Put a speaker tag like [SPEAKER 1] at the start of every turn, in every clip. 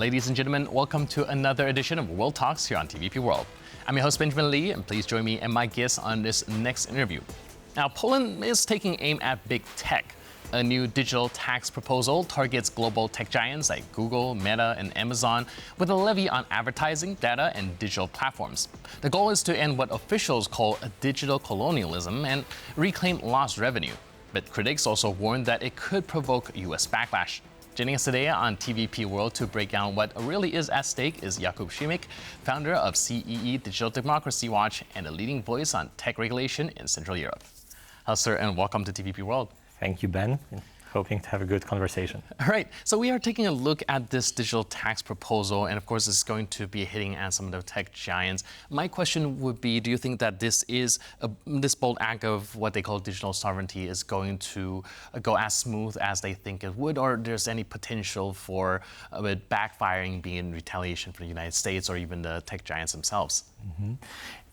[SPEAKER 1] Ladies and gentlemen, welcome to another edition of World Talks here on TVP World. I'm your host, Benjamin Lee, and please join me and my guests on this next interview. Now, Poland is taking aim at big tech. A new digital tax proposal targets global tech giants like Google, Meta, and Amazon with a levy on advertising, data, and digital platforms. The goal is to end what officials call a digital colonialism and reclaim lost revenue. But critics also warn that it could provoke U.S. backlash. Joining us today on TVP World to break down what really is at stake is Jakub Szymik, founder of CEE Digital Democracy Watch and a leading voice on tech regulation in Central Europe. Hello, sir, and welcome to TVP World.
[SPEAKER 2] Thank you, Ben. Hoping to have a good conversation.
[SPEAKER 1] All right, so we are taking a look at this digital tax proposal, and of course, it's going to be hitting at some of the tech giants. My question would be, do you think that this bold act of what they call digital sovereignty is going to go as smooth as they think it would, or there's any potential for it backfiring, being in retaliation for the United States or even the tech giants themselves?
[SPEAKER 2] Mm-hmm.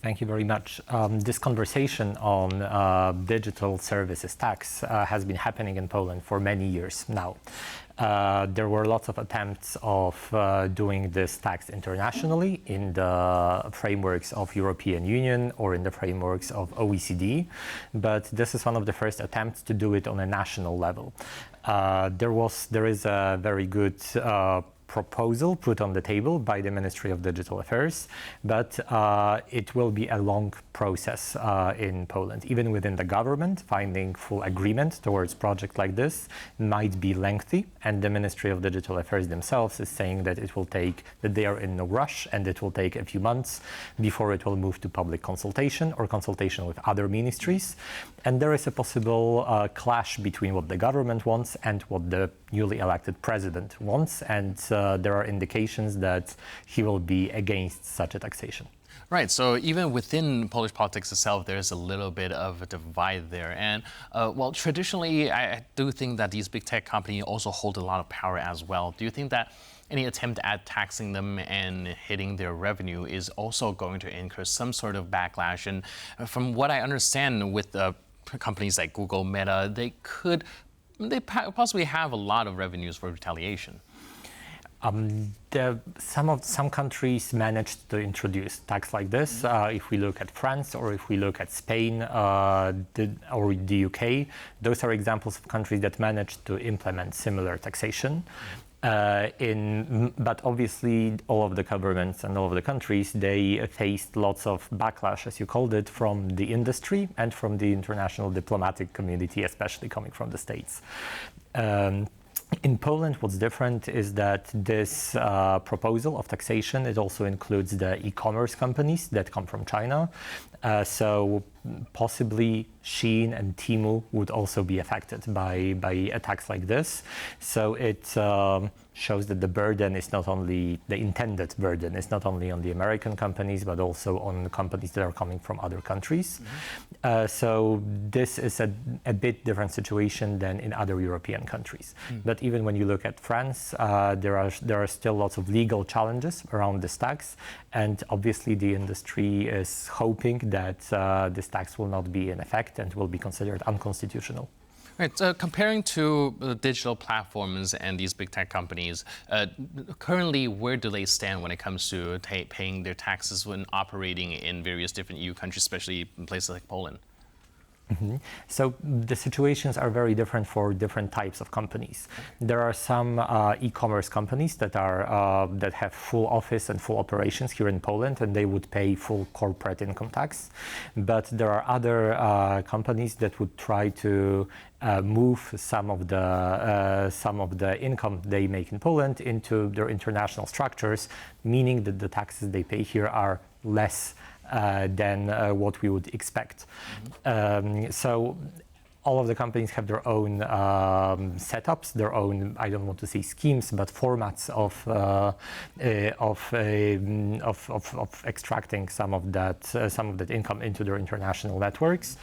[SPEAKER 2] Thank you very much. This conversation on digital services tax has been happening in Poland for many years now. There were lots of attempts of doing this tax internationally in the frameworks of European Union or in the frameworks of OECD, but this is one of the first attempts to do it on a national level. There is a very good proposal put on the table by the Ministry of Digital Affairs, but it will be a long process in Poland. Even within the government, finding full agreement towards projects like this might be lengthy, and the Ministry of Digital Affairs themselves is saying that they are in no rush and it will take a few months before it will move to public consultation or consultation with other ministries. And there is a possible clash between what the government wants and what the newly elected president wants, and there are indications that he will be against such a taxation.
[SPEAKER 1] Right, so even within Polish politics itself, there's a little bit of a divide there. And well, traditionally, I do think that these big tech companies also hold a lot of power as well. Do you think that any attempt at taxing them and hitting their revenue is also going to incur some sort of backlash? And from what I understand with companies like Google, Meta, they possibly have a lot of revenues for retaliation.
[SPEAKER 2] Some countries managed to introduce tax like this. If we look at France or if we look at Spain or the UK, those are examples of countries that managed to implement similar taxation. But obviously all of the governments and all of the countries, they faced lots of backlash, as you called it, from the industry and from the international diplomatic community, especially coming from the States. In Poland, what's different is that this proposal of taxation, it also includes the e-commerce companies that come from China. So possibly Shein and Temu would also be affected by a tax like this. So it shows that the burden is not only, the intended burden is not only on the American companies, but also on the companies that are coming from other countries. Mm-hmm. So this is a bit different situation than in other European countries. Mm. But even when you look at France, there are still lots of legal challenges around this tax. And obviously the industry is hoping that this tax will not be in effect and will be considered unconstitutional.
[SPEAKER 1] Right. So comparing to digital platforms and these big tech companies, currently, where do they stand when it comes to paying their taxes when operating in various different EU countries, especially in places like Poland?
[SPEAKER 2] Mm-hmm. So the situations are very different for different types of companies. There are some e-commerce companies that have full office and full operations here in Poland, and they would pay full corporate income tax. But there are other companies that would try to move some of the income they make in Poland into their international structures, meaning that the taxes they pay here are less than what we would expect. Mm-hmm. So all of the companies have their own setups, their own, I don't want to say schemes, but formats of extracting some of that income into their international networks.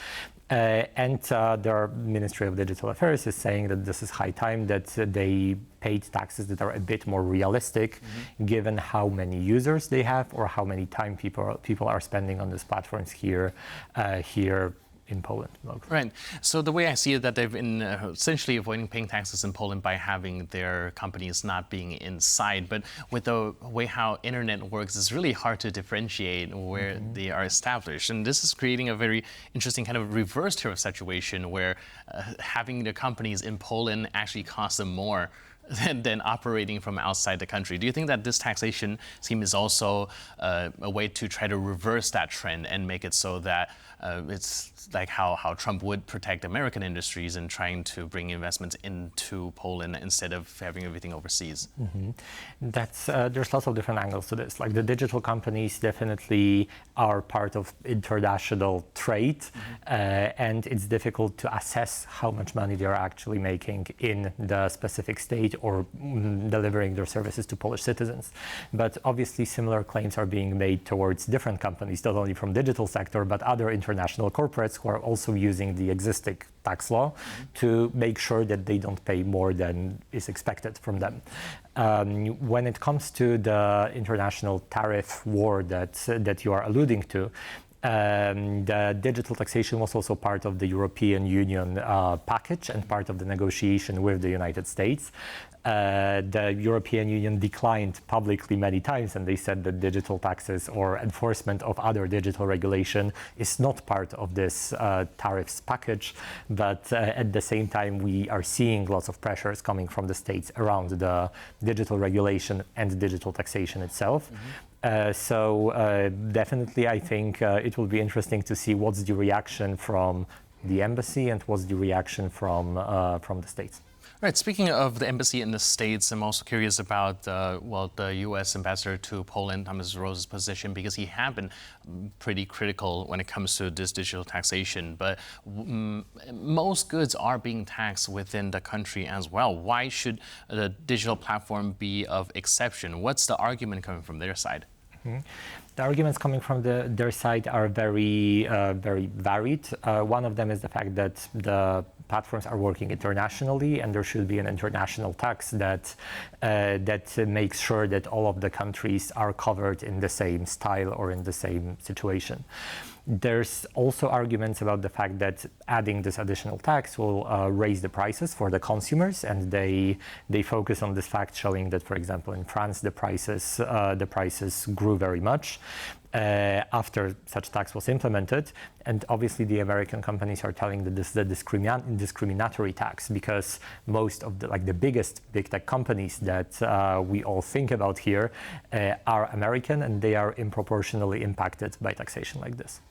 [SPEAKER 2] And their Ministry of Digital Affairs is saying that this is high time that they paid taxes that are a bit more realistic, mm-hmm. given how many users they have or how many time people are spending on these platforms here in Poland.
[SPEAKER 1] Right. So the way I see it, that they've been essentially avoiding paying taxes in Poland by having their companies not being inside. But with the way how internet works, it's really hard to differentiate where they are established. And this is creating a very interesting kind of reverse type of situation where having the companies in Poland actually costs them more than operating from outside the country. Do you think that this taxation scheme is also a way to try to reverse that trend and make it so that it's like how Trump would protect American industries and trying to bring investments into Poland instead of having everything overseas?
[SPEAKER 2] There's lots of different angles to this. Like the digital companies definitely are part of international trade, and it's difficult to assess how much money they are actually making in the specific state or delivering their services to Polish citizens. But obviously similar claims are being made towards different companies, not only from digital sector, but other international corporates who are also using the existing tax law to make sure that they don't pay more than is expected from them. When it comes to the international tariff war that you are alluding to, the digital taxation was also part of the European Union package and part of the negotiation with the United States. The European Union declined publicly many times, and they said that digital taxes or enforcement of other digital regulation is not part of this tariffs package. But at the same time, we are seeing lots of pressures coming from the states around the digital regulation and digital taxation itself. Definitely, I think it will be interesting to see what's the reaction from the embassy and what's the reaction from the states.
[SPEAKER 1] Right. Speaking of the embassy in the States, I'm also curious about the U.S. ambassador to Poland, Thomas Rose's position, because he had been pretty critical when it comes to this digital taxation. But most goods are being taxed within the country as well. Why should the digital platform be of exception? What's the argument coming from their side?
[SPEAKER 2] The arguments coming from their side are very varied. One of them is the fact that the platforms are working internationally, and there should be an international tax that makes sure that all of the countries are covered in the same style or in the same situation. There's also arguments about the fact that adding this additional tax will raise the prices for the consumers, and they focus on this fact, showing that, for example, in France the prices grew very much after such tax was implemented. And obviously the American companies are telling that this is a discriminatory tax, because most of the biggest big tech companies that we all think about here are American, and they are disproportionately impacted by taxation like this.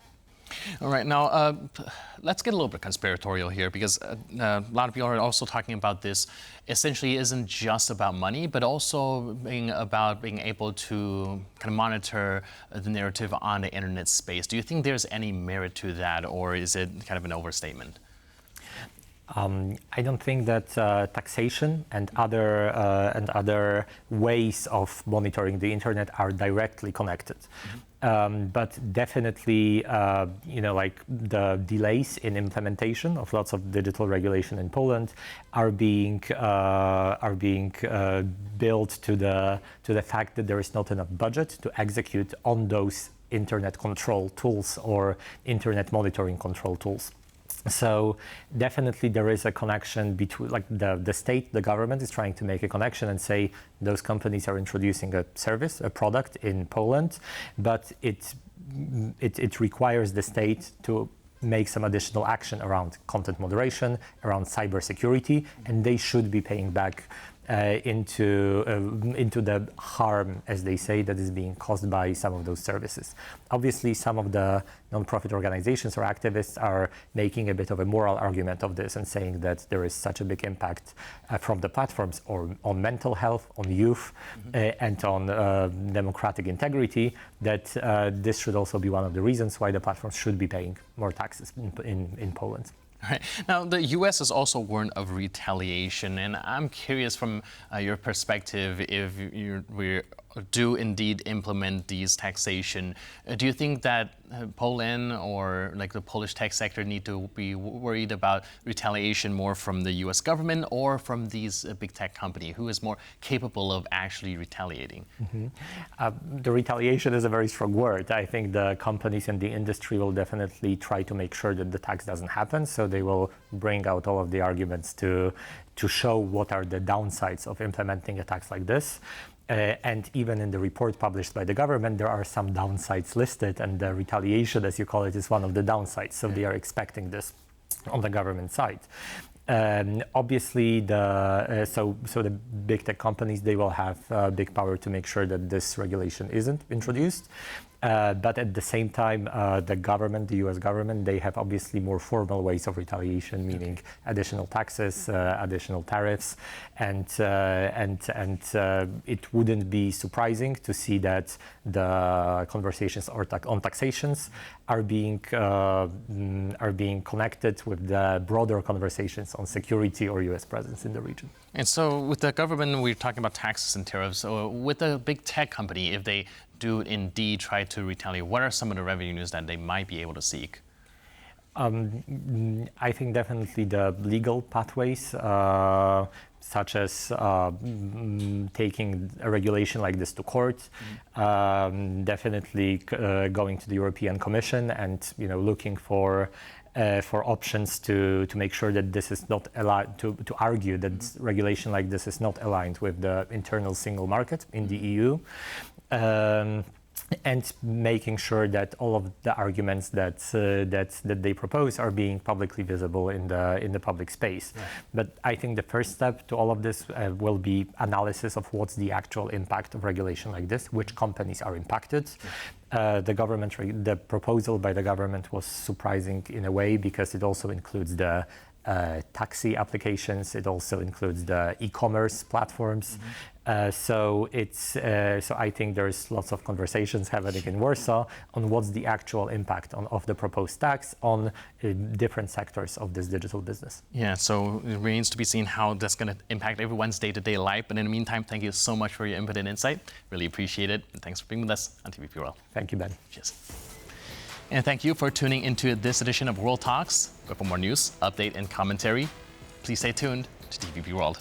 [SPEAKER 1] All right, now let's get a little bit conspiratorial here, because a lot of people are also talking about this essentially isn't just about money, but also being able to kind of monitor the narrative on the internet space. Do you think there's any merit to that, or is it kind of an overstatement?
[SPEAKER 2] I don't think that taxation and other ways of monitoring the internet are directly connected. But definitely, the delays in implementation of lots of digital regulation in Poland are being built to the fact that there is not enough budget to execute on those internet control tools or internet monitoring control tools. So definitely there is a connection between, the state, the government is trying to make a connection and say those companies are introducing a service, a product in Poland, but it requires the state to make some additional action around content moderation, around cybersecurity, and they should be paying back into the harm, as they say, that is being caused by some of those services. Obviously, some of the non-profit organizations or activists are making a bit of a moral argument of this and saying that there is such a big impact from the platforms on mental health, on youth, and on democratic integrity, that this should also be one of the reasons why the platforms should be paying more taxes in Poland.
[SPEAKER 1] Right. Now, the U.S. has also warned of retaliation, and I'm curious from your perspective if we're do indeed implement these taxation, do you think that Poland or like the Polish tech sector need to be worried about retaliation more from the US government or from these big tech company? Who is more capable of actually retaliating?
[SPEAKER 2] The retaliation is a very strong word. I think the companies in the industry will definitely try to make sure that the tax doesn't happen. So they will bring out all of the arguments to show what are the downsides of implementing a tax like this. And even in the report published by the government, there are some downsides listed, and the retaliation, as you call it, is one of the downsides. So they are expecting this on the government side. Obviously, so the big tech companies, they will have big power to make sure that this regulation isn't introduced. But at the same time, the government, the US government, they have obviously more formal ways of retaliation, meaning additional taxes, additional tariffs, and it wouldn't be surprising to see that the conversations on taxations are being connected with the broader conversations on security or US presence in the region.
[SPEAKER 1] And so with the government, we're talking about taxes and tariffs. So with a big tech company, if they do indeed try to retaliate, what are some of the revenues that they might be able to seek?
[SPEAKER 2] I think definitely the legal pathways, such as taking a regulation like this to court, definitely going to the European Commission and looking for options to make sure that this is not allowed, to argue that regulation like this is not aligned with the internal single market in the EU. And making sure that all of the arguments that they propose are being publicly visible in the public space. Yeah. But I think the first step to all of this will be analysis of what's the actual impact of regulation like this, which companies are impacted. Yeah. The proposal by the government was surprising in a way because it also includes the taxi applications. It also includes the e-commerce platforms. So I think there's lots of conversations happening in Warsaw on what's the actual impact of the proposed tax on different sectors of this digital business.
[SPEAKER 1] Yeah, so it remains to be seen how that's going to impact everyone's day-to-day life. But in the meantime, thank you so much for your input and insight. Really appreciate it. And thanks for being with us on TVP World.
[SPEAKER 2] Thank you, Ben.
[SPEAKER 1] Cheers. And thank you for tuning into this edition of World Talks. But for more news, update, and commentary, please stay tuned to TVP World.